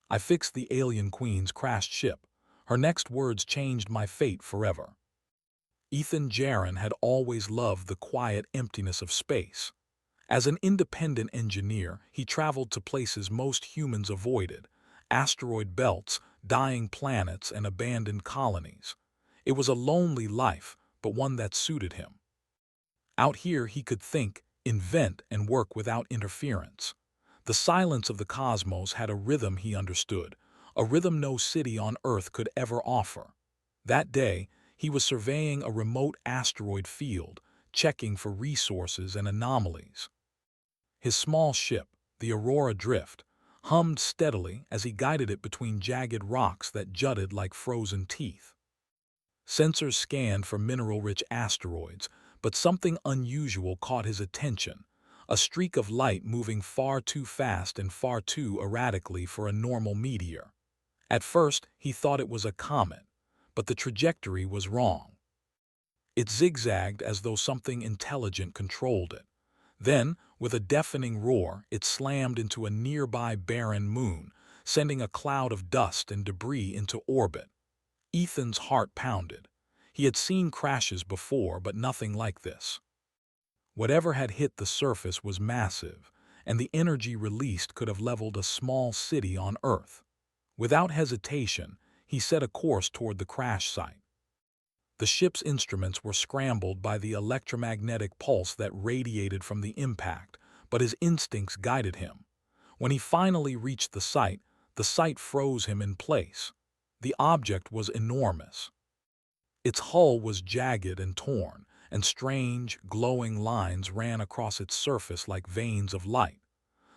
I fixed the alien queen's crashed ship. Her next words changed my fate forever. Ethan Jaron had always loved the quiet emptiness of space. As an independent engineer, he traveled to places most humans avoided: asteroid belts, dying planets, and abandoned colonies. It was a lonely life, but one that suited him. Out here he could think, invent, and work without interference. The silence of the cosmos had a rhythm he understood, a rhythm no city on Earth could ever offer. That day, he was surveying a remote asteroid field, checking for resources and anomalies. His small ship, the Aurora Drift, hummed steadily as he guided it between jagged rocks that jutted like frozen teeth. Sensors scanned for mineral-rich asteroids, but something unusual caught his attention: a streak of light moving far too fast and far too erratically for a normal meteor. At first, he thought it was a comet, but the trajectory was wrong. It zigzagged as though something intelligent controlled it. Then, with a deafening roar, it slammed into a nearby barren moon, sending a cloud of dust and debris into orbit. Ethan's heart pounded. He had seen crashes before, but nothing like this. Whatever had hit the surface was massive, and the energy released could have leveled a small city on Earth. Without hesitation, he set a course toward the crash site. The ship's instruments were scrambled by the electromagnetic pulse that radiated from the impact, but his instincts guided him. When he finally reached the site froze him in place. The object was enormous. Its hull was jagged and torn, and strange, glowing lines ran across its surface like veins of light.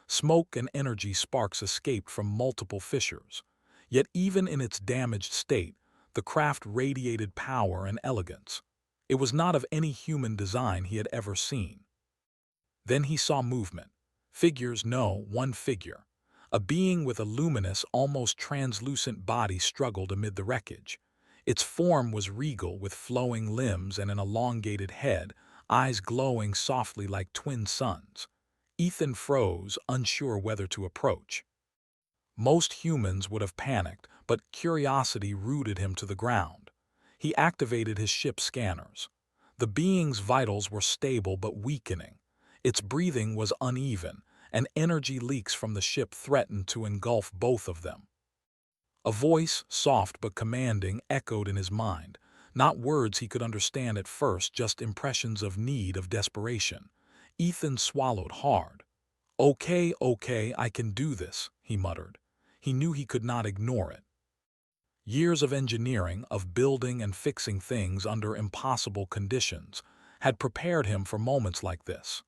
Smoke and energy sparks escaped from multiple fissures. Yet even in its damaged state, the craft radiated power and elegance. It was not of any human design he had ever seen. Then he saw movement. Figures, no, one figure. A being with a luminous, almost translucent body struggled amid the wreckage. Its form was regal, with flowing limbs and an elongated head, eyes glowing softly like twin suns. Ethan froze, unsure whether to approach. Most humans would have panicked, but curiosity rooted him to the ground. He activated his ship's scanners. The being's vitals were stable but weakening. Its breathing was uneven, and energy leaks from the ship threatened to engulf both of them. A voice, soft but commanding, echoed in his mind. Not words he could understand at first, just impressions of need, of desperation. Ethan swallowed hard. "Okay, okay, I can do this," he muttered. He knew he could not ignore it. Years of engineering, of building and fixing things under impossible conditions, had prepared him for moments like this.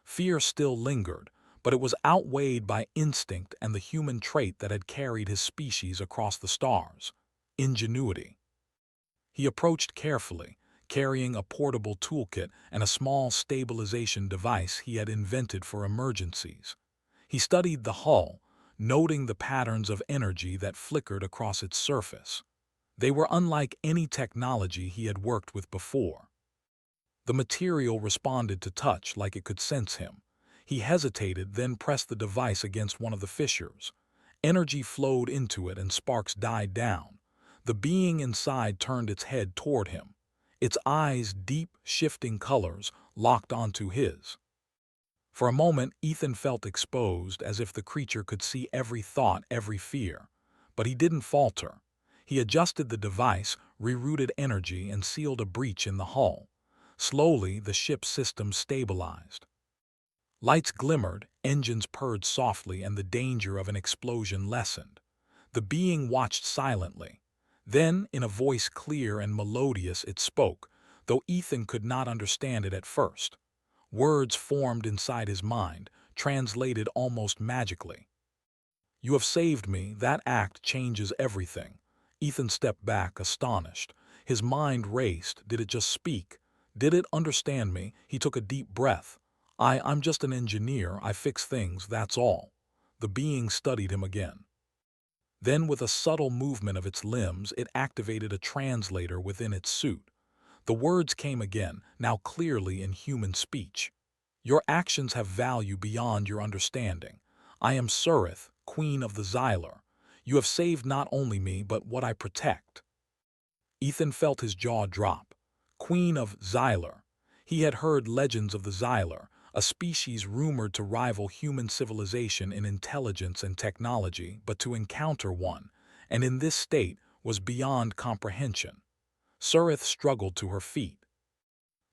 Fear still lingered, but it was outweighed by instinct and the human trait that had carried his species across the stars: ingenuity. He approached carefully, carrying a portable toolkit and a small stabilization device he had invented for emergencies. He studied the hull, noting the patterns of energy that flickered across its surface. They were unlike any technology he had worked with before. The material responded to touch like it could sense him. He hesitated, then pressed the device against one of the fissures. Energy flowed into it and sparks died down. The being inside turned its head toward him. Its eyes, deep, shifting colors, locked onto his. For a moment, Ethan felt exposed, as if the creature could see every thought, every fear. But he didn't falter. He adjusted the device, rerouted energy, and sealed a breach in the hull. Slowly, the ship's system stabilized. Lights glimmered, engines purred softly, and the danger of an explosion lessened. The being watched silently. Then, in a voice clear and melodious, it spoke, though Ethan could not understand it at first. Words formed inside his mind, translated almost magically. "You have saved me. That act changes everything." Ethan stepped back, astonished. His mind raced. Did it just speak? Did it understand me? He took a deep breath. I'm just an engineer. I fix things, that's all." The being studied him again. Then, with a subtle movement of its limbs, it activated a translator within its suit. The words came again, now clearly in human speech. "Your actions have value beyond your understanding. I am Surith, Queen of the Xylar. You have saved not only me, but what I protect." Ethan felt his jaw drop. Queen of Xyler. He had heard legends of the Xyler, a species rumored to rival human civilization in intelligence and technology, but to encounter one, and in this state, was beyond comprehension. Surith struggled to her feet.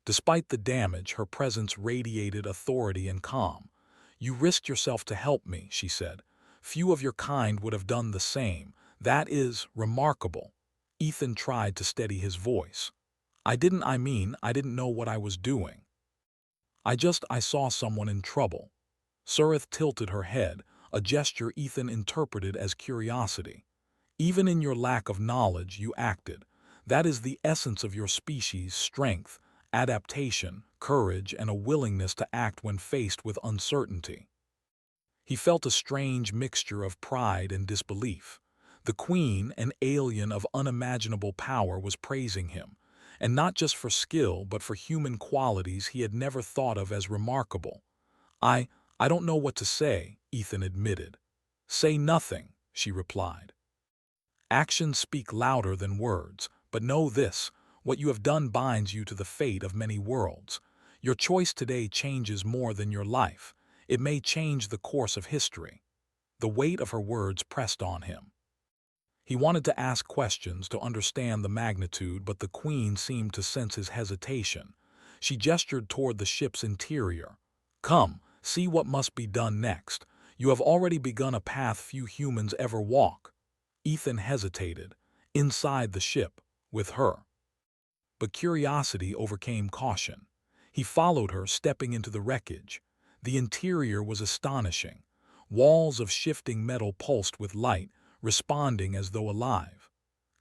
Despite the damage, her presence radiated authority and calm. "You risked yourself to help me," she said. "Few of your kind would have done the same. That is remarkable." Ethan tried to steady his voice. I didn't know what I was doing. I saw someone in trouble." Surith tilted her head, a gesture Ethan interpreted as curiosity. "Even in your lack of knowledge, you acted. That is the essence of your species: strength, adaptation, courage, and a willingness to act when faced with uncertainty." He felt a strange mixture of pride and disbelief. The Queen, an alien of unimaginable power, was praising him, and not just for skill, but for human qualities he had never thought of as remarkable. I, I don't know what to say," Ethan admitted. "Say nothing," she replied. "Actions speak louder than words, but know this: what you have done binds you to the fate of many worlds. Your choice today changes more than your life. It may change the course of history." The weight of her words pressed on him. He wanted to ask questions to understand the magnitude, but the Queen seemed to sense his hesitation. She gestured toward the ship's interior. "Come, see what must be done next. You have already begun a path few humans ever walk." Ethan hesitated. Inside the ship, with her. But curiosity overcame caution. He followed her, stepping into the wreckage. The interior was astonishing. Walls of shifting metal pulsed with light, responding as though alive.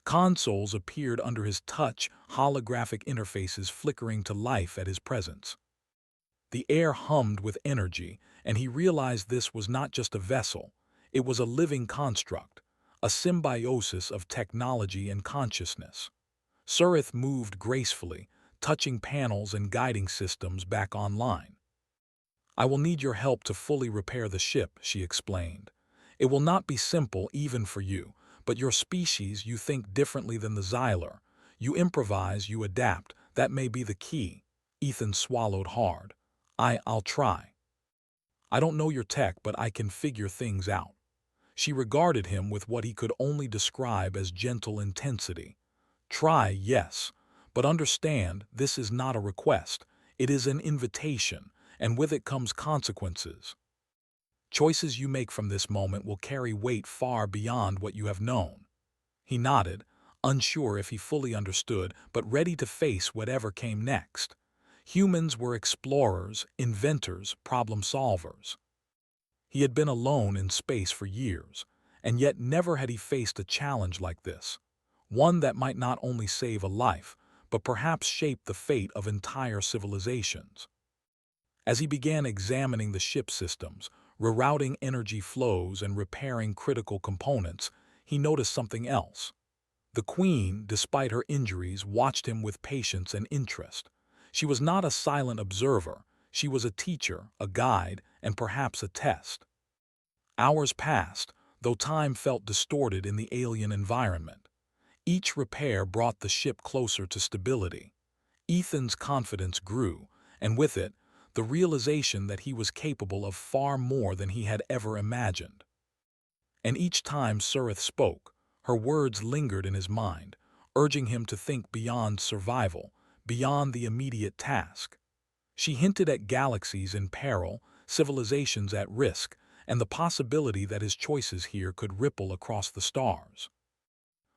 Consoles appeared under his touch, holographic interfaces flickering to life at his presence. The air hummed with energy, and he realized this was not just a vessel. It was a living construct, a symbiosis of technology and consciousness. Surith moved gracefully, touching panels and guiding systems back online. "I will need your help to fully repair the ship," she explained. "It will not be simple even for you, but your species, you think differently than the Xyler. You improvise, you adapt. That may be the key." Ethan swallowed hard. I'll try. I don't know your tech, but I can figure things out." She regarded him with what he could only describe as gentle intensity. "Try, yes, but understand, this is not a request. It is an invitation, and with it comes consequences. Choices you make from this moment will carry weight far beyond what you have known." He nodded, unsure if he fully understood, but ready to face whatever came next. Humans were explorers, inventors, problem solvers. He had been alone in space for years, and yet never had he faced a challenge like this. One that might not only save a life, but perhaps shape the fate of entire civilizations. As he began examining the ship systems, rerouting energy flows and repairing critical components, he noticed something else. The Queen, despite her injuries, watched him with patience and interest. She was not a silent observer. She was a teacher, a guide, and perhaps a test. Hours passed, though time felt distorted in the alien environment. Each repair brought the ship closer to stability. Ethan's confidence grew, and with it, the realization that he was capable of far more than he had ever imagined. And each time Surith spoke, her words lingered in his mind, urging him to think beyond survival, beyond the immediate task. She hinted at galaxies in peril, civilizations at risk, and the possibility that his choices here could ripple across the stars.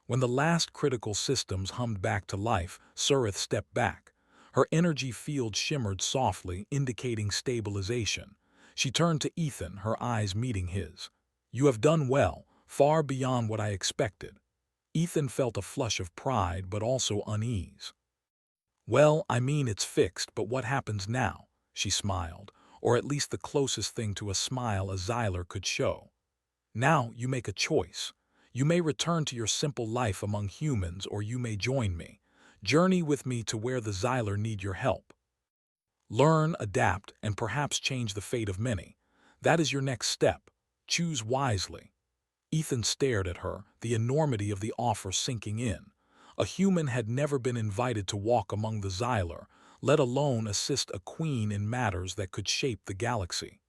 When the last critical systems hummed back to life, Surith stepped back. Her energy field shimmered softly, indicating stabilization. She turned to Ethan, her eyes meeting his. "You have done well, far beyond what I expected." Ethan felt a flush of pride, but also unease. "Well, it's fixed, but what happens now?" she smiled, or at least the closest thing to a smile a Xyler could show. "Now you make a choice. You may return to your simple life among humans, or you may join me. Journey with me to where the Xyler need your help. Learn, adapt, and perhaps change the fate of many. That is your next step. Choose wisely." Ethan stared at her, the enormity of the offer sinking in. A human had never been invited to walk among the Xylar, let alone assist a queen in matters that could shape the galaxy.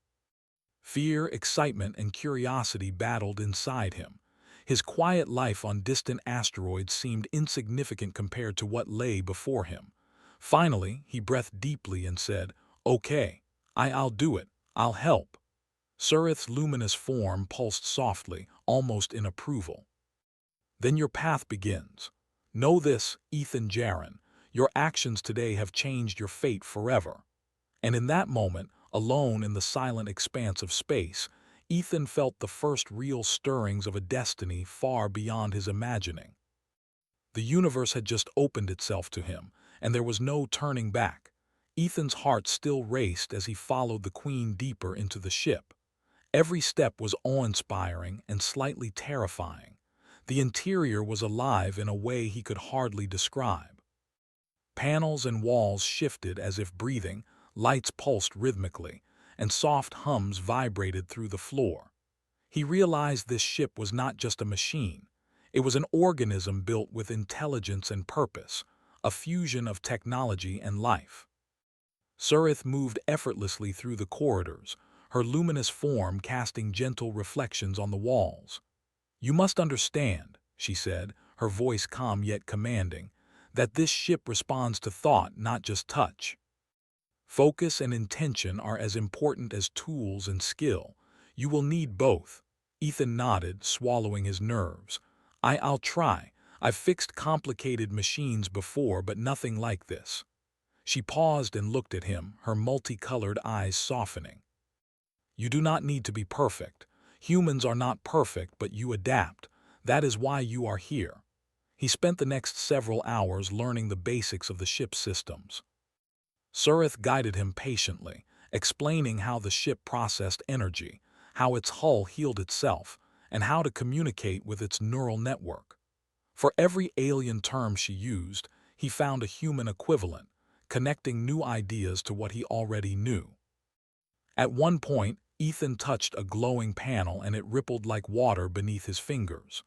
Fear, excitement, and curiosity battled inside him. His quiet life on distant asteroids seemed insignificant compared to what lay before him. Finally, he breathed deeply and said, "Okay, I'll do it. I'll help." Surith's luminous form pulsed softly, almost in approval. "Then your path begins. Know this, Ethan Jaren, your actions today have changed your fate forever." And in that moment, alone in the silent expanse of space, Ethan felt the first real stirrings of a destiny far beyond his imagining. The universe had just opened itself to him, and there was no turning back. Ethan's heart still raced as he followed the Queen deeper into the ship. Every step was awe-inspiring and slightly terrifying. The interior was alive in a way he could hardly describe. Panels and walls shifted as if breathing, lights pulsed rhythmically, and soft hums vibrated through the floor. He realized this ship was not just a machine. It was an organism built with intelligence and purpose, a fusion of technology and life. Surith moved effortlessly through the corridors, her luminous form casting gentle reflections on the walls. "You must understand," she said, her voice calm yet commanding, "that this ship responds to thought, not just touch. Focus and intention are as important as tools and skill. You will need both." Ethan nodded, swallowing his nerves. I'll try. I've fixed complicated machines before, but nothing like this." She paused and looked at him, her multicolored eyes softening. "You do not need to be perfect. Humans are not perfect, but you adapt. That is why you are here." He spent the next several hours learning the basics of the ship's systems. Surith guided him patiently, explaining how the ship processed energy, how its hull healed itself, and how to communicate with its neural network. For every alien term she used, he found a human equivalent, connecting new ideas to what he already knew. At one point, Ethan touched a glowing panel and it rippled like water beneath his fingers.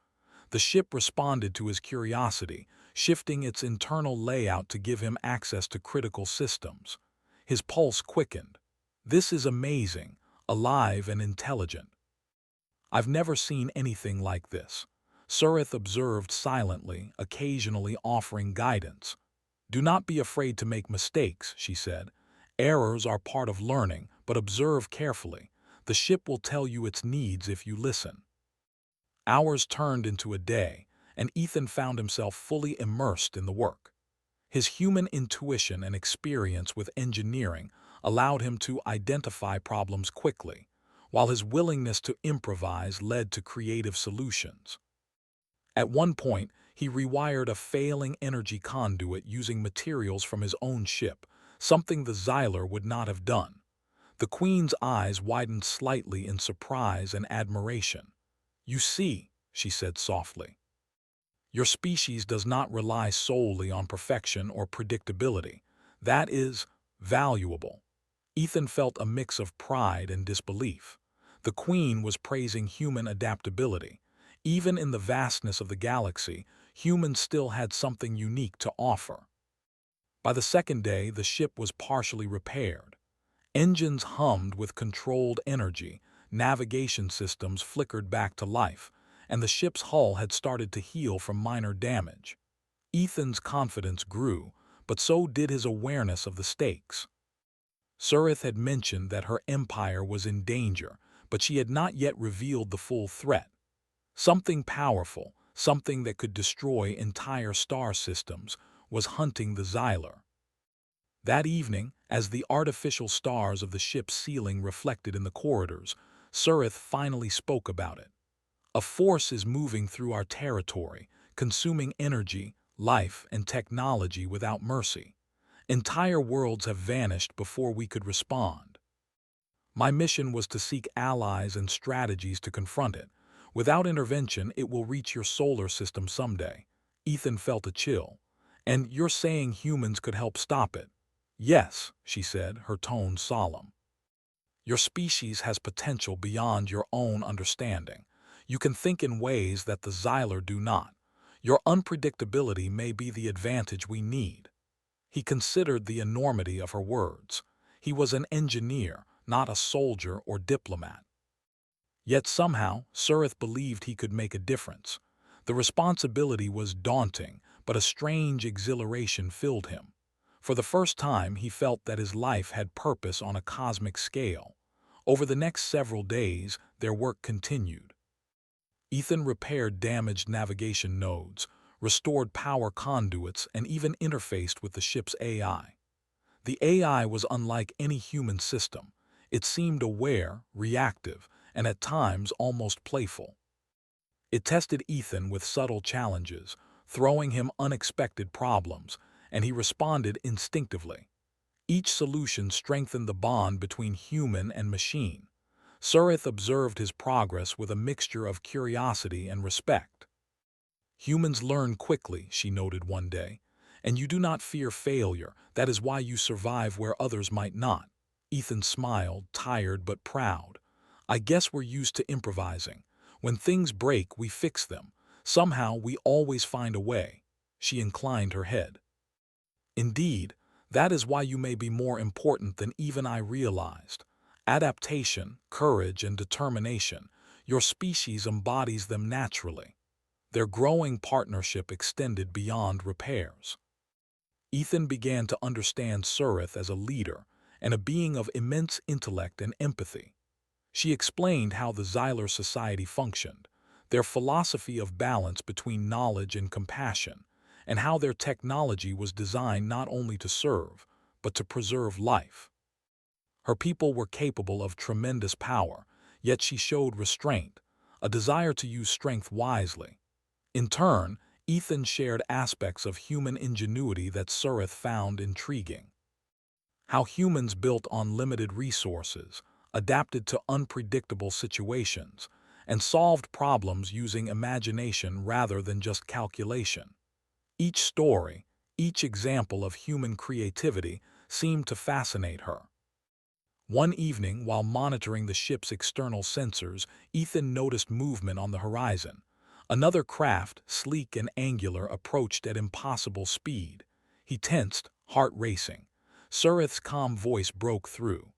The ship responded to his curiosity, shifting its internal layout to give him access to critical systems. His pulse quickened. "This is amazing, alive and intelligent. I've never seen anything like this." Surith observed silently, occasionally offering guidance. "Do not be afraid to make mistakes," she said. "Errors are part of learning, but observe carefully. The ship will tell you its needs if you listen." Hours turned into a day, and Ethan found himself fully immersed in the work. His human intuition and experience with engineering allowed him to identify problems quickly, while his willingness to improvise led to creative solutions. At one point, he rewired a failing energy conduit using materials from his own ship, something the Xylar would not have done. The Queen's eyes widened slightly in surprise and admiration. "You see," she said softly, "your species does not rely solely on perfection or predictability. That is valuable." Ethan felt a mix of pride and disbelief. The Queen was praising human adaptability. Even in the vastness of the galaxy, humans still had something unique to offer. By the second day, the ship was partially repaired. Engines hummed with controlled energy, navigation systems flickered back to life, and the ship's hull had started to heal from minor damage. Ethan's confidence grew, but so did his awareness of the stakes. Surith had mentioned that her empire was in danger, but she had not yet revealed the full threat. Something powerful, something that could destroy entire star systems, was hunting the Xylar. That evening, as the artificial stars of the ship's ceiling reflected in the corridors, Surith finally spoke about it. "A force is moving through our territory, consuming energy, life, and technology without mercy. Entire worlds have vanished before we could respond. My mission was to seek allies and strategies to confront it. Without intervention, it will reach your solar system someday." Ethan felt a chill. "And you're saying humans could help stop it?" "Yes," she said, her tone solemn. "Your species has potential beyond your own understanding. You can think in ways that the Xyler do not. Your unpredictability may be the advantage we need." He considered the enormity of her words. He was an engineer, not a soldier or diplomat. Yet somehow, Surith believed he could make a difference. The responsibility was daunting, but a strange exhilaration filled him. For the first time, he felt that his life had purpose on a cosmic scale. Over the next several days, their work continued. Ethan repaired damaged navigation nodes, restored power conduits, and even interfaced with the ship's AI. The AI was unlike any human system. It seemed aware, reactive, and at times almost playful. It tested Ethan with subtle challenges, throwing him unexpected problems, and he responded instinctively. Each solution strengthened the bond between human and machine. Surith observed his progress with a mixture of curiosity and respect. "Humans learn quickly," she noted one day, "and you do not fear failure. That is why you survive where others might not." Ethan smiled, tired but proud. "I guess we're used to improvising. When things break, we fix them. Somehow, we always find a way." She inclined her head. "Indeed, that is why you may be more important than even I realized. Adaptation, courage, and determination. Your species embodies them naturally." Their growing partnership extended beyond repairs. Ethan began to understand Surith as a leader and a being of immense intellect and empathy. She explained how the Xyler society functioned, their philosophy of balance between knowledge and compassion, and how their technology was designed not only to serve, but to preserve life. Her people were capable of tremendous power, yet she showed restraint, a desire to use strength wisely. In turn, Ethan shared aspects of human ingenuity that Surith found intriguing. How humans built on limited resources, adapted to unpredictable situations, and solved problems using imagination rather than just calculation. Each story, each example of human creativity seemed to fascinate her. One evening, while monitoring the ship's external sensors, Ethan noticed movement on the horizon. Another craft, sleek and angular, approached at impossible speed. He tensed, heart racing. Surith's calm voice broke through.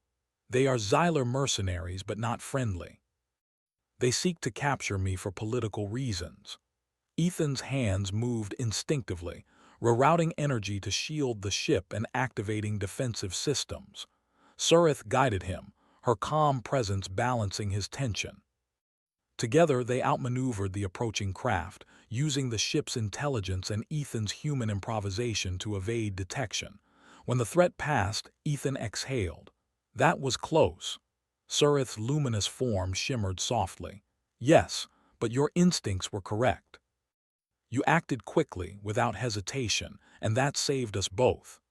"They are Xyler mercenaries, but not friendly. They seek to capture me for political reasons." Ethan's hands moved instinctively, rerouting energy to shield the ship and activating defensive systems. Surith guided him, her calm presence balancing his tension. Together, they outmaneuvered the approaching craft, using the ship's intelligence and Ethan's human improvisation to evade detection. When the threat passed, Ethan exhaled. "That was close." Surith's luminous form shimmered softly. "Yes, but your instincts were correct. You acted quickly, without hesitation, and that saved us both."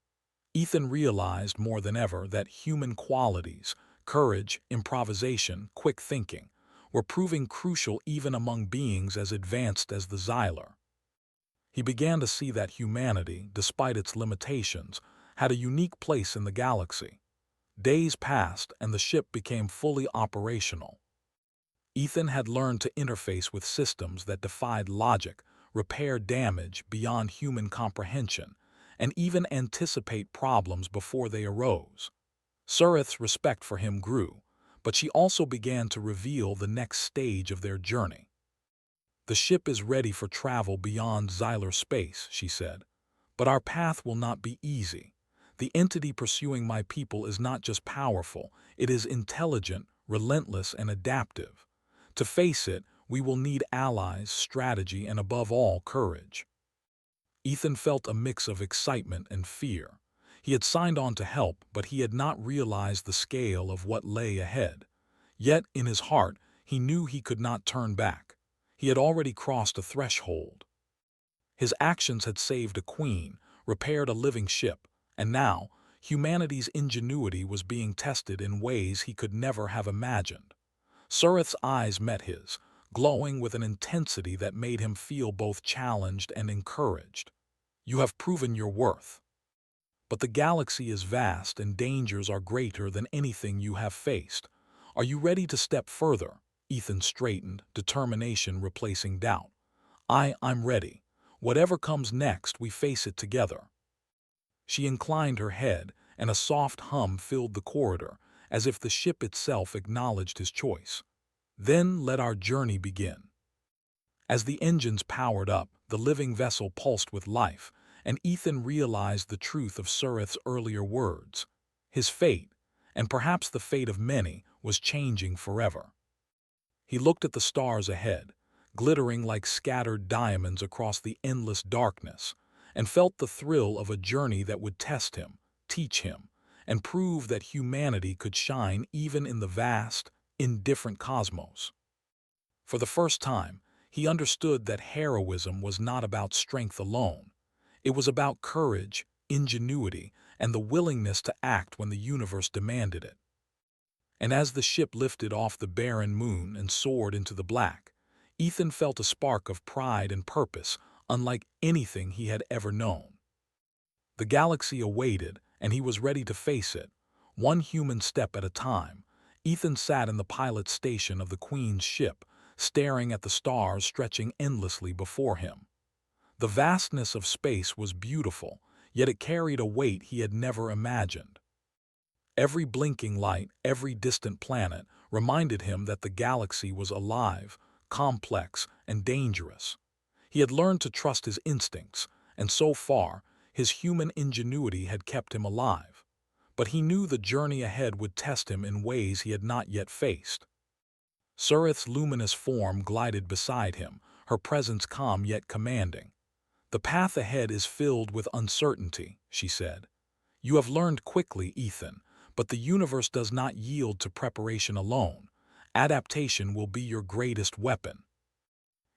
Ethan realized more than ever that human qualities, courage, improvisation, quick thinking, were proving crucial even among beings as advanced as the Xyler. He began to see that humanity, despite its limitations, had a unique place in the galaxy. Days passed and the ship became fully operational. Ethan had learned to interface with systems that defied logic, repair damage beyond human comprehension, and even anticipate problems before they arose. Surith's respect for him grew, but she also began to reveal the next stage of their journey. "The ship is ready for travel beyond Xyler space," she said, "but our path will not be easy. The entity pursuing my people is not just powerful, it is intelligent, relentless, and adaptive. To face it, we will need allies, strategy, and above all, courage." Ethan felt a mix of excitement and fear. He had signed on to help, but he had not realized the scale of what lay ahead. Yet, in his heart, he knew he could not turn back. He had already crossed a threshold. His actions had saved a queen, repaired a living ship, and now, humanity's ingenuity was being tested in ways he could never have imagined. Surith's eyes met his, glowing with an intensity that made him feel both challenged and encouraged. "You have proven your worth. But the galaxy is vast and dangers are greater than anything you have faced. Are you ready to step further?" Ethan straightened, determination replacing doubt. I'm ready. Whatever comes next, we face it together. She inclined her head, and a soft hum filled the corridor, as if the ship itself acknowledged his choice. Then let our journey begin. As the engines powered up, the living vessel pulsed with life, and Ethan realized the truth of Surith's earlier words. His fate, and perhaps the fate of many, was changing forever. He looked at the stars ahead, glittering like scattered diamonds across the endless darkness, and felt the thrill of a journey that would test him, teach him, and prove that humanity could shine even in the vast, indifferent cosmos. For the first time, he understood that heroism was not about strength alone. It was about courage, ingenuity, and the willingness to act when the universe demanded it. And as the ship lifted off the barren moon and soared into the black, Ethan felt a spark of pride and purpose unlike anything he had ever known. The galaxy awaited, and he was ready to face it. One human step at a time, Ethan sat in the pilot's station of the Queen's ship, staring at the stars stretching endlessly before him. The vastness of space was beautiful, yet it carried a weight he had never imagined. Every blinking light, every distant planet, reminded him that the galaxy was alive, complex, and dangerous. He had learned to trust his instincts, and so far, his human ingenuity had kept him alive. But he knew the journey ahead would test him in ways he had not yet faced. Surith's luminous form glided beside him, her presence calm yet commanding. "The path ahead is filled with uncertainty," she said. "You have learned quickly, Ethan, but the universe does not yield to preparation alone. Adaptation will be your greatest weapon."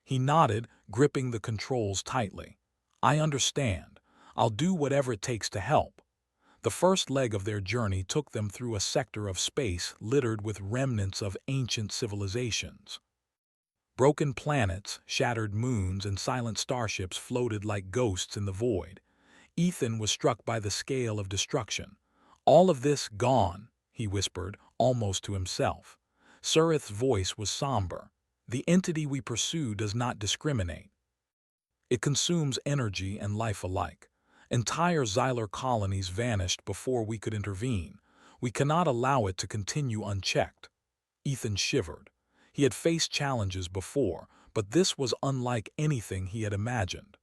He nodded, gripping the controls tightly. "I understand. I'll do whatever it takes to help." The first leg of their journey took them through a sector of space littered with remnants of ancient civilizations. Broken planets, shattered moons, and silent starships floated like ghosts in the void. Ethan was struck by the scale of destruction. "All of this gone," he whispered, almost to himself. Surith's voice was somber. "The entity we pursue does not discriminate. It consumes energy and life alike. Entire Xylar colonies vanished before we could intervene. We cannot allow it to continue unchecked." Ethan shivered. He had faced challenges before, but this was unlike anything he had imagined.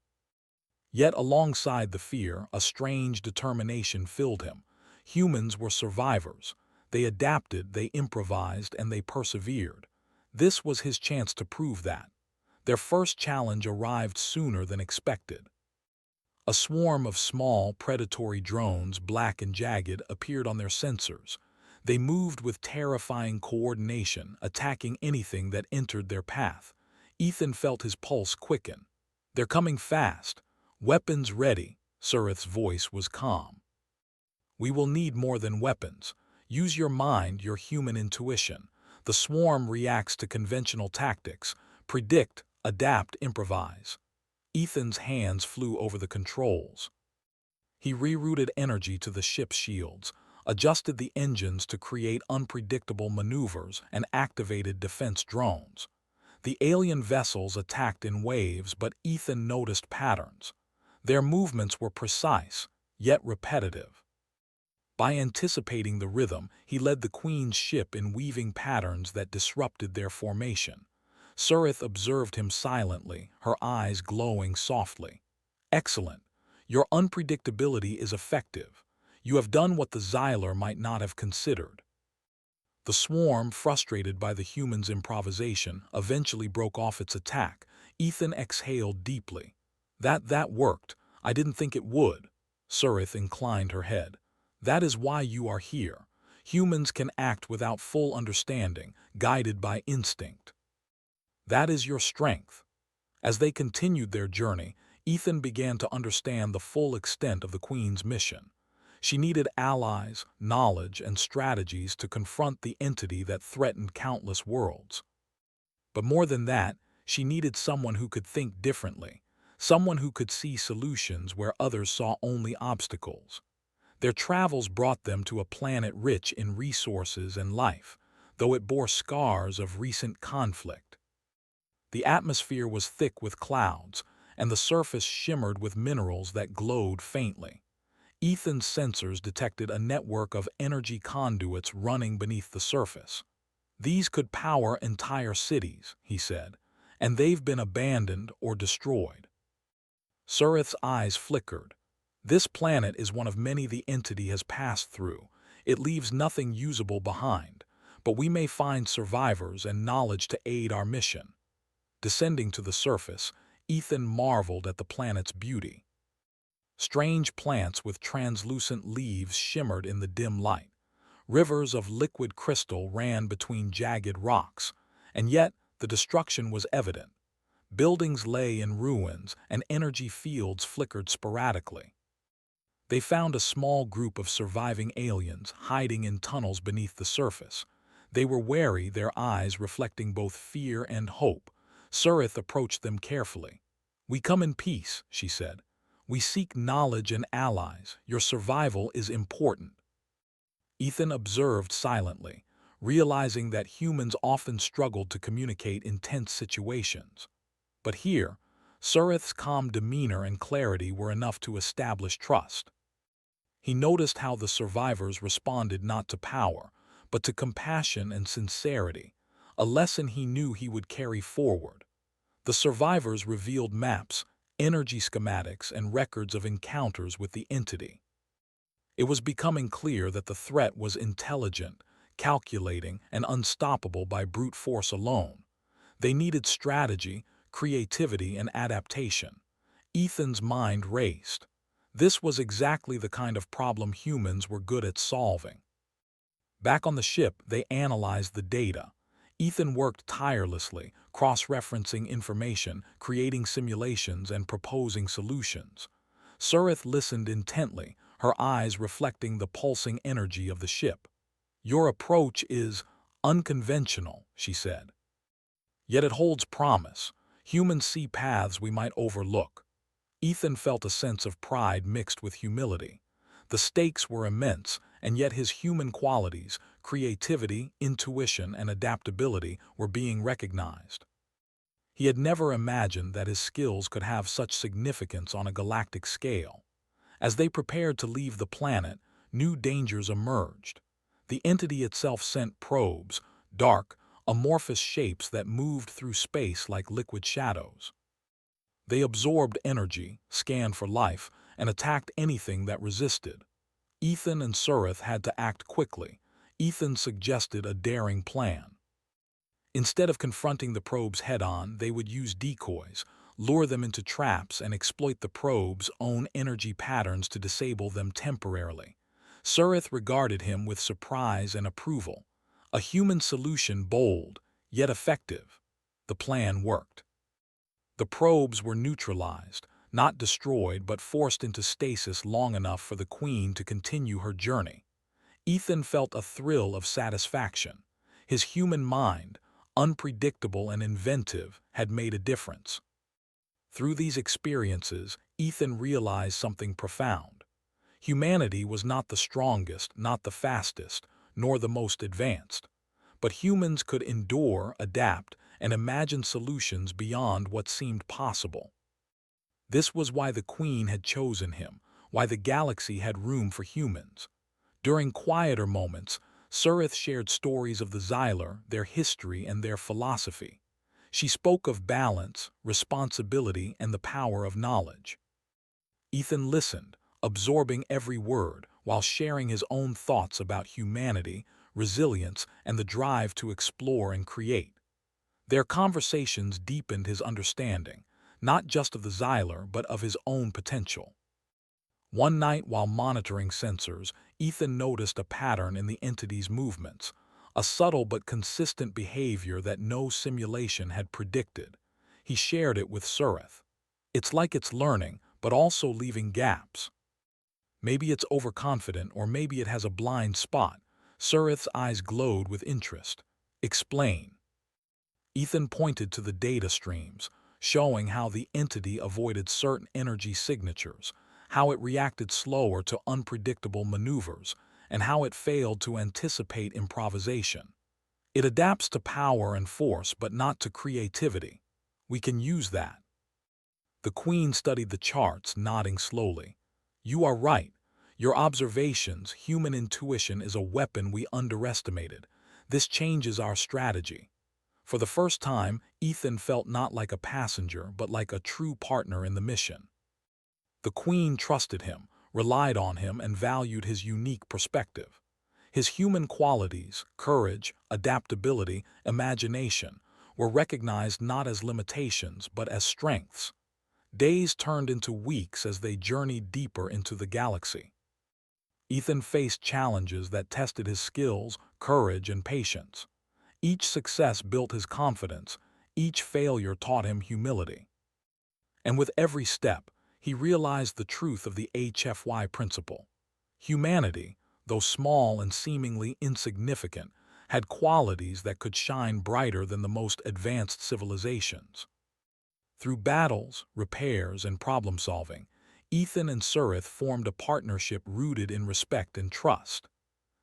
Yet alongside the fear, a strange determination filled him. Humans were survivors. They adapted, they improvised, and they persevered. This was his chance to prove that. Their first challenge arrived sooner than expected. A swarm of small, predatory drones, black and jagged, appeared on their sensors. They moved with terrifying coordination, attacking anything that entered their path. Ethan felt his pulse quicken. "They're coming fast. Weapons ready." Surith's voice was calm. "We will need more than weapons. Use your mind, your human intuition. The swarm reacts to conventional tactics. Predict, adapt, improvise." Ethan's hands flew over the controls. He rerouted energy to the ship's shields, adjusted the engines to create unpredictable maneuvers, and activated defense drones. The alien vessels attacked in waves, but Ethan noticed patterns. Their movements were precise, yet repetitive. By anticipating the rhythm, he led the Queen's ship in weaving patterns that disrupted their formation. Surith observed him silently, her eyes glowing softly. "Excellent. Your unpredictability is effective. You have done what the Xylar might not have considered." The swarm, frustrated by the humans' improvisation, eventually broke off its attack. Ethan exhaled deeply. That worked. I didn't think it would." Surith inclined her head. "That is why you are here. Humans can act without full understanding, guided by instinct. That is your strength." As they continued their journey, Ethan began to understand the full extent of the Queen's mission. She needed allies, knowledge, and strategies to confront the entity that threatened countless worlds. But more than that, she needed someone who could think differently, someone who could see solutions where others saw only obstacles. Their travels brought them to a planet rich in resources and life. though it bore scars of recent conflict. The atmosphere was thick with clouds, and the surface shimmered with minerals that glowed faintly. Ethan's sensors detected a network of energy conduits running beneath the surface. These could power entire cities, he said, and they've been abandoned or destroyed. Surith's eyes flickered. This planet is one of many the entity has passed through. It leaves nothing usable behind, but we may find survivors and knowledge to aid our mission. Descending to the surface, Ethan marveled at the planet's beauty. Strange plants with translucent leaves shimmered in the dim light. Rivers of liquid crystal ran between jagged rocks, and yet the destruction was evident. Buildings lay in ruins, and energy fields flickered sporadically. They found a small group of surviving aliens hiding in tunnels beneath the surface. They were wary, their eyes reflecting both fear and hope. Surith approached them carefully. "We come in peace," she said. "We seek knowledge and allies. Your survival is important." Ethan observed silently, realizing that humans often struggled to communicate in tense situations. But here, Surith's calm demeanor and clarity were enough to establish trust. He noticed how the survivors responded not to power, but to compassion and sincerity, a lesson he knew he would carry forward. The survivors revealed maps, energy schematics, and records of encounters with the entity. It was becoming clear that the threat was intelligent, calculating, and unstoppable by brute force alone. They needed strategy, creativity, and adaptation. Ethan's mind raced. This was exactly the kind of problem humans were good at solving. Back on the ship, they analyzed the data. Ethan worked tirelessly, cross-referencing information, creating simulations, and proposing solutions. Surith listened intently, her eyes reflecting the pulsing energy of the ship. "Your approach is unconventional," she said. "Yet it holds promise. Humans see paths we might overlook." Ethan felt a sense of pride mixed with humility. The stakes were immense, and yet his human qualities, creativity, intuition, and adaptability were being recognized. He had never imagined that his skills could have such significance on a galactic scale. As they prepared to leave the planet, new dangers emerged. The entity itself sent probes, dark, amorphous shapes that moved through space like liquid shadows. They absorbed energy, scanned for life, and attacked anything that resisted. Ethan and Surith had to act quickly. Ethan suggested a daring plan. Instead of confronting the probes head-on, they would use decoys, lure them into traps, and exploit the probe's own energy patterns to disable them temporarily. Surith regarded him with surprise and approval. A human solution, bold, yet effective. The plan worked. The probes were neutralized, not destroyed but forced into stasis long enough for the Queen to continue her journey. Ethan felt a thrill of satisfaction. His human mind, unpredictable and inventive, had made a difference. Through these experiences, Ethan realized something profound. Humanity was not the strongest, not the fastest, nor the most advanced. But humans could endure, adapt, and imagine solutions beyond what seemed possible. This was why the Queen had chosen him, why the galaxy had room for humans. During quieter moments, Surith shared stories of the Xylar, their history, and their philosophy. She spoke of balance, responsibility, and the power of knowledge. Ethan listened, absorbing every word, while sharing his own thoughts about humanity, resilience, and the drive to explore and create. Their conversations deepened his understanding, not just of the Xylar, but of his own potential. One night, while monitoring sensors, Ethan noticed a pattern in the entity's movements, a subtle but consistent behavior that no simulation had predicted. He shared it with Surith. "It's like it's learning, but also leaving gaps. Maybe it's overconfident, or maybe it has a blind spot." Surith's eyes glowed with interest. "Explain." Ethan pointed to the data streams, showing how the entity avoided certain energy signatures, how it reacted slower to unpredictable maneuvers, and how it failed to anticipate improvisation. It adapts to power and force, but not to creativity. We can use that. The Queen studied the charts, nodding slowly. You are right. Your observations, human intuition is a weapon we underestimated. This changes our strategy. For the first time, Ethan felt not like a passenger, but like a true partner in the mission. The Queen trusted him, relied on him, and valued his unique perspective. His human qualities, courage, adaptability, imagination, were recognized not as limitations, but as strengths. Days turned into weeks as they journeyed deeper into the galaxy. Ethan faced challenges that tested his skills, courage, and patience. Each success built his confidence, each failure taught him humility. And with every step, he realized the truth of the HFY principle. Humanity, though small and seemingly insignificant, had qualities that could shine brighter than the most advanced civilizations. Through battles, repairs, and problem-solving, Ethan and Surith formed a partnership rooted in respect and trust.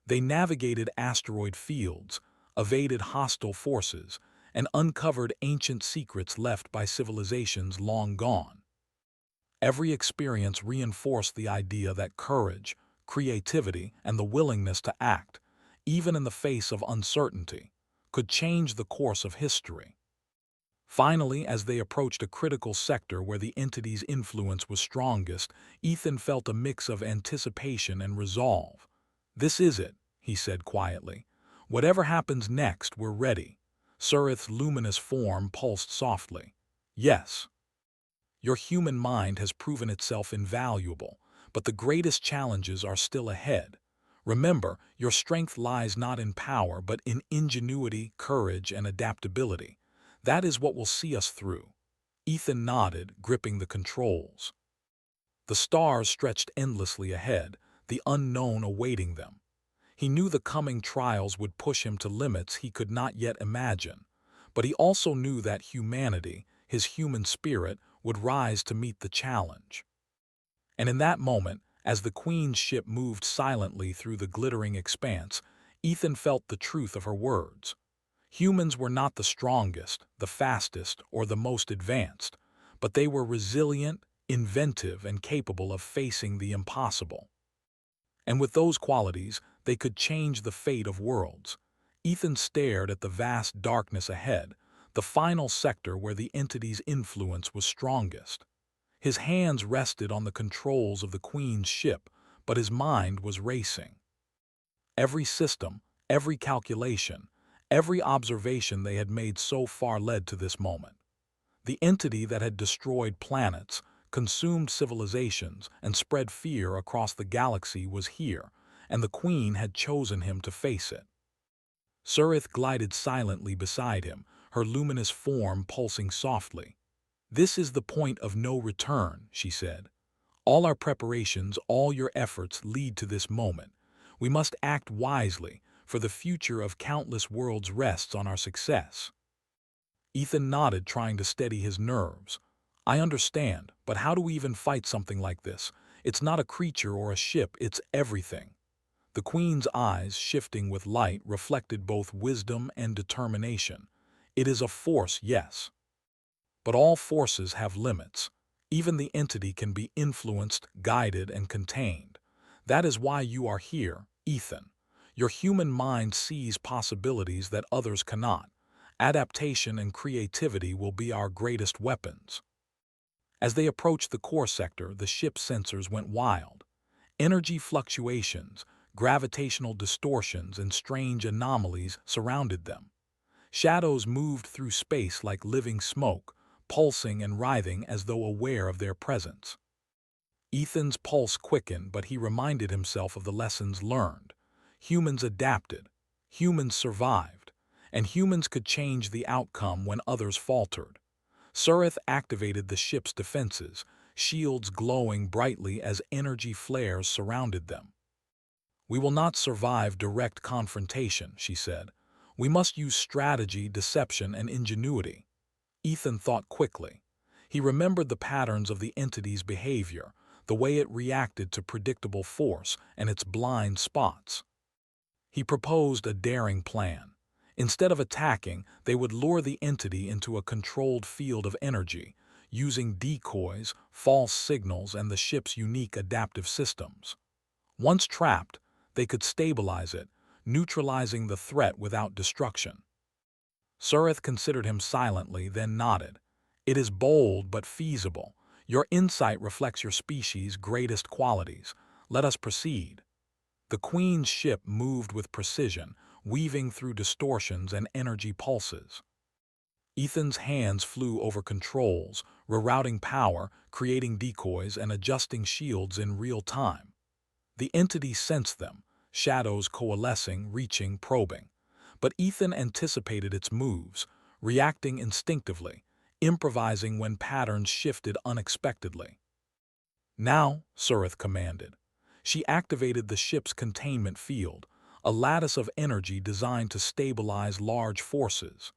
They navigated asteroid fields, evaded hostile forces, and uncovered ancient secrets left by civilizations long gone. Every experience reinforced the idea that courage, creativity, and the willingness to act, even in the face of uncertainty, could change the course of history. Finally, as they approached a critical sector where the entity's influence was strongest, Ethan felt a mix of anticipation and resolve. "This is it," he said quietly. "Whatever happens next, we're ready." Surith's luminous form pulsed softly. "Yes. Your human mind has proven itself invaluable, but the greatest challenges are still ahead. Remember, your strength lies not in power, but in ingenuity, courage, and adaptability. That is what will see us through." Ethan nodded, gripping the controls. The stars stretched endlessly ahead, the unknown awaiting them. He knew the coming trials would push him to limits he could not yet imagine, but he also knew that humanity, his human spirit, would rise to meet the challenge. And in that moment, as the Queen's ship moved silently through the glittering expanse, Ethan felt the truth of her words. Humans were not the strongest, the fastest, or the most advanced, but they were resilient, inventive, and capable of facing the impossible. And with those qualities, they could change the fate of worlds. Ethan stared at the vast darkness ahead, the final sector where the entity's influence was strongest. His hands rested on the controls of the Queen's ship, but his mind was racing. Every system, every calculation, every observation they had made so far led to this moment. The entity that had destroyed planets, consumed civilizations, and spread fear across the galaxy was here, and the Queen had chosen him to face it. Surith glided silently beside him, her luminous form pulsing softly. "This is the point of no return," she said. "All our preparations, all your efforts lead to this moment. We must act wisely, for the future of countless worlds rests on our success." Ethan nodded, trying to steady his nerves. "I understand, but how do we even fight something like this? It's not a creature or a ship, it's everything." The Queen's eyes, shifting with light, reflected both wisdom and determination. "It is a force, yes. But all forces have limits. Even the entity can be influenced, guided, and contained. That is why you are here, Ethan. Your human mind sees possibilities that others cannot. Adaptation and creativity will be our greatest weapons." As they approached the core sector, the ship's sensors went wild. Energy fluctuations, gravitational distortions, and strange anomalies surrounded them. Shadows moved through space like living smoke, pulsing and writhing as though aware of their presence. Ethan's pulse quickened, but he reminded himself of the lessons learned. Humans adapted, humans survived, and humans could change the outcome when others faltered. Surith activated the ship's defenses, shields glowing brightly as energy flares surrounded them. "We will not survive direct confrontation," she said. "We must use strategy, deception, and ingenuity." Ethan thought quickly. He remembered the patterns of the entity's behavior, the way it reacted to predictable force, and its blind spots. He proposed a daring plan. Instead of attacking, they would lure the entity into a controlled field of energy, using decoys, false signals, and the ship's unique adaptive systems. Once trapped, they could stabilize it, neutralizing the threat without destruction. Surith considered him silently, then nodded. It is bold but feasible. Your insight reflects your species' greatest qualities. Let us proceed. The Queen's ship moved with precision, weaving through distortions and energy pulses. Ethan's hands flew over controls, rerouting power, creating decoys, and adjusting shields in real time. The entity sensed them, shadows coalescing, reaching, probing. But Ethan anticipated its moves, reacting instinctively, improvising when patterns shifted unexpectedly. Now, Surith commanded. She activated the ship's containment field, a lattice of energy designed to stabilize large forces.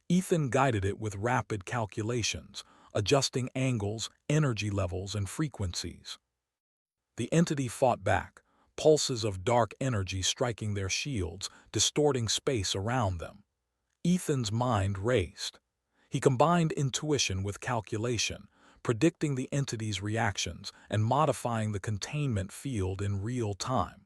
Ethan guided it with rapid calculations, adjusting angles, energy levels, and frequencies. The entity fought back, pulses of dark energy striking their shields, distorting space around them. Ethan's mind raced. He combined intuition with calculation, predicting the entity's reactions and modifying the containment field in real time.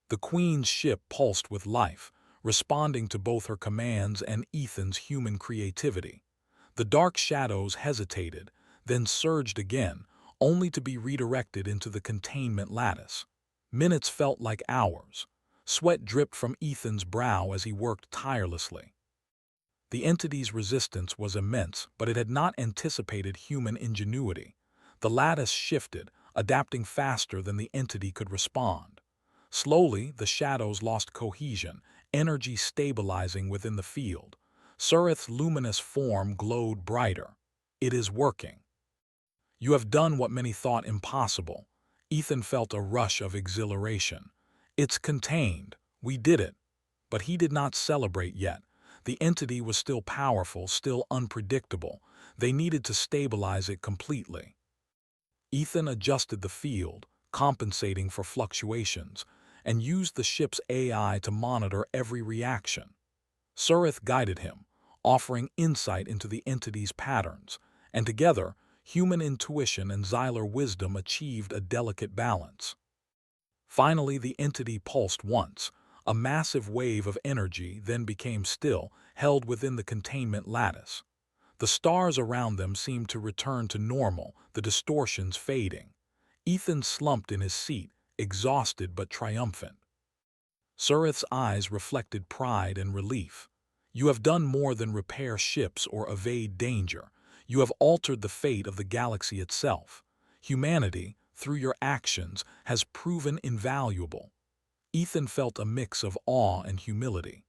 The Queen's ship pulsed with life, responding to both her commands and Ethan's human creativity. The dark shadows hesitated, then surged again, only to be redirected into the containment lattice. Minutes felt like hours. Sweat dripped from Ethan's brow as he worked tirelessly. The entity's resistance was immense, but it had not anticipated human ingenuity. The lattice shifted, adapting faster than the entity could respond. Slowly, the shadows lost cohesion, energy stabilizing within the field. Surith's luminous form glowed brighter. It is working. You have done what many thought impossible. Ethan felt a rush of exhilaration. It's contained. We did it. But he did not celebrate yet. The entity was still powerful, still unpredictable. They needed to stabilize it completely. Ethan adjusted the field, compensating for fluctuations, and used the ship's AI to monitor every reaction. Surith guided him, offering insight into the entity's patterns, and together, human intuition and Xylar wisdom achieved a delicate balance. Finally, the entity pulsed once. A massive wave of energy then became still, held within the containment lattice. The stars around them seemed to return to normal, the distortions fading. Ethan slumped in his seat, exhausted but triumphant. Surith's eyes reflected pride and relief. You have done more than repair ships or evade danger. You have altered the fate of the galaxy itself. Humanity, through your actions, has proven invaluable. Ethan felt a mix of awe and humility.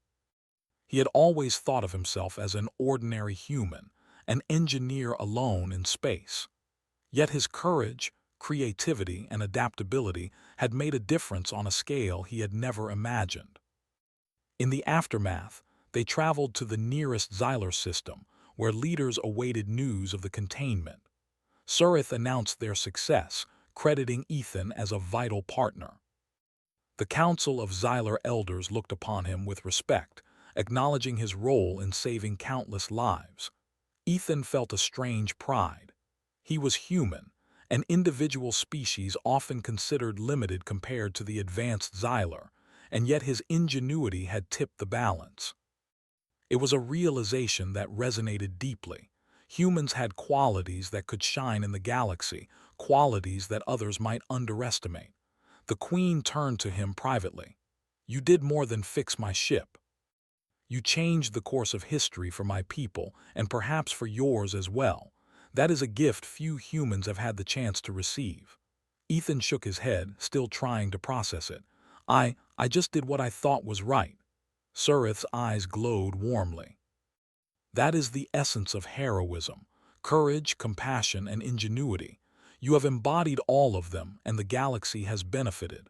He had always thought of himself as an ordinary human, an engineer alone in space. Yet his courage, creativity, and adaptability had made a difference on a scale he had never imagined. In the aftermath, they traveled to the nearest Xylar system, where leaders awaited news of the containment. Surith announced their success, crediting Ethan as a vital partner. The Council of Xylar Elders looked upon him with respect, acknowledging his role in saving countless lives. Ethan felt a strange pride. He was human, an individual species often considered limited compared to the advanced Xylar, and yet his ingenuity had tipped the balance. It was a realization that resonated deeply. Humans had qualities that could shine in the galaxy, qualities that others might underestimate. The Queen turned to him privately. You did more than fix my ship. You changed the course of history for my people, and perhaps for yours as well. That is a gift few humans have had the chance to receive. Ethan shook his head, still trying to process it. I just did what I thought was right. Surith's eyes glowed warmly. That is the essence of heroism: courage, compassion, and ingenuity. You have embodied all of them, and the galaxy has benefited.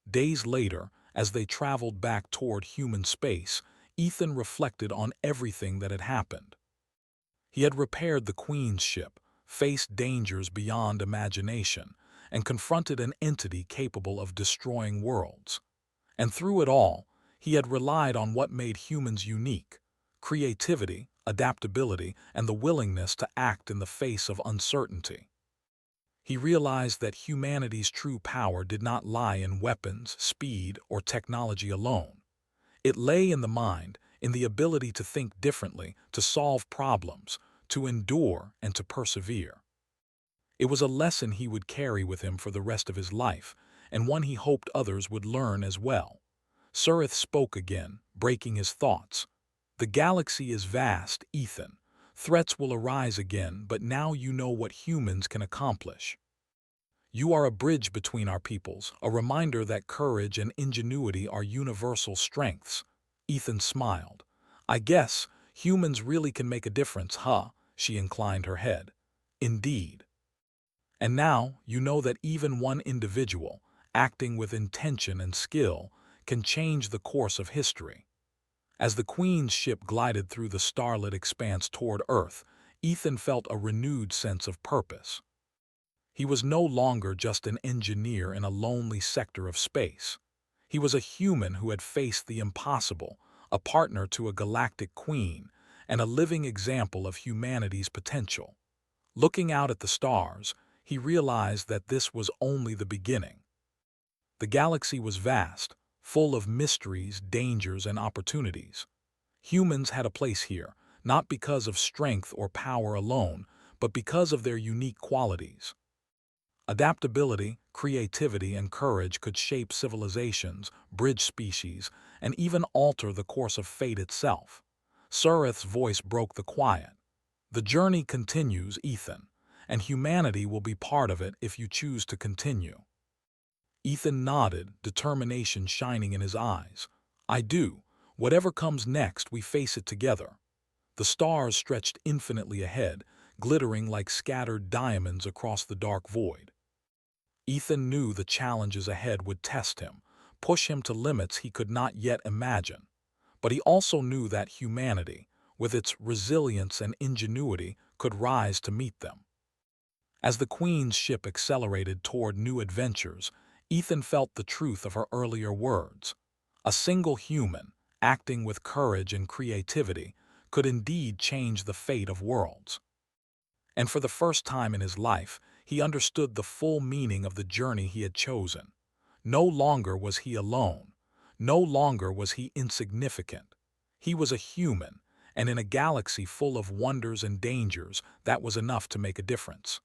Days later, as they traveled back toward human space, Ethan reflected on everything that had happened. He had repaired the Queen's ship, faced dangers beyond imagination, and confronted an entity capable of destroying worlds. And through it all, He had relied on what made humans unique: creativity, adaptability, and the willingness to act in the face of uncertainty. He realized that humanity's true power did not lie in weapons, speed, or technology alone. It lay in the mind, in the ability to think differently, to solve problems, to endure, and to persevere. It was a lesson he would carry with him for the rest of his life, and one he hoped others would learn as well. Surith spoke again, breaking his thoughts. "The galaxy is vast, Ethan. Threats will arise again, but now you know what humans can accomplish. You are a bridge between our peoples, a reminder that courage and ingenuity are universal strengths." Ethan smiled. "I guess humans really can make a difference, huh?" She inclined her head. "Indeed. And now you know that even one individual, acting with intention and skill, can change the course of history." As the Queen's ship glided through the starlit expanse toward Earth, Ethan felt a renewed sense of purpose. He was no longer just an engineer in a lonely sector of space. He was a human who had faced the impossible, a partner to a galactic queen, and a living example of humanity's potential. Looking out at the stars, he realized that this was only the beginning. The galaxy was vast, full of mysteries, dangers, and opportunities. Humans had a place here, not because of strength or power alone, but because of their unique qualities. Adaptability, creativity, and courage could shape civilizations, bridge species, and even alter the course of fate itself. Surith's voice broke the quiet. "The journey continues, Ethan, and humanity will be part of it if you choose to continue." Ethan nodded, determination shining in his eyes. "I do. Whatever comes next, we face it together." The stars stretched infinitely ahead, glittering like scattered diamonds across the dark void. Ethan knew the challenges ahead would test him, push him to limits he could not yet imagine. But he also knew that humanity, with its resilience and ingenuity, could rise to meet them. As the Queen's ship accelerated toward new adventures, Ethan felt the truth of her earlier words. A single human, acting with courage and creativity, could indeed change the fate of worlds. And for the first time in his life, he understood the full meaning of the journey he had chosen. No longer was he alone. No longer was he insignificant. He was a human, and in a galaxy full of wonders and dangers, that was enough to make a difference.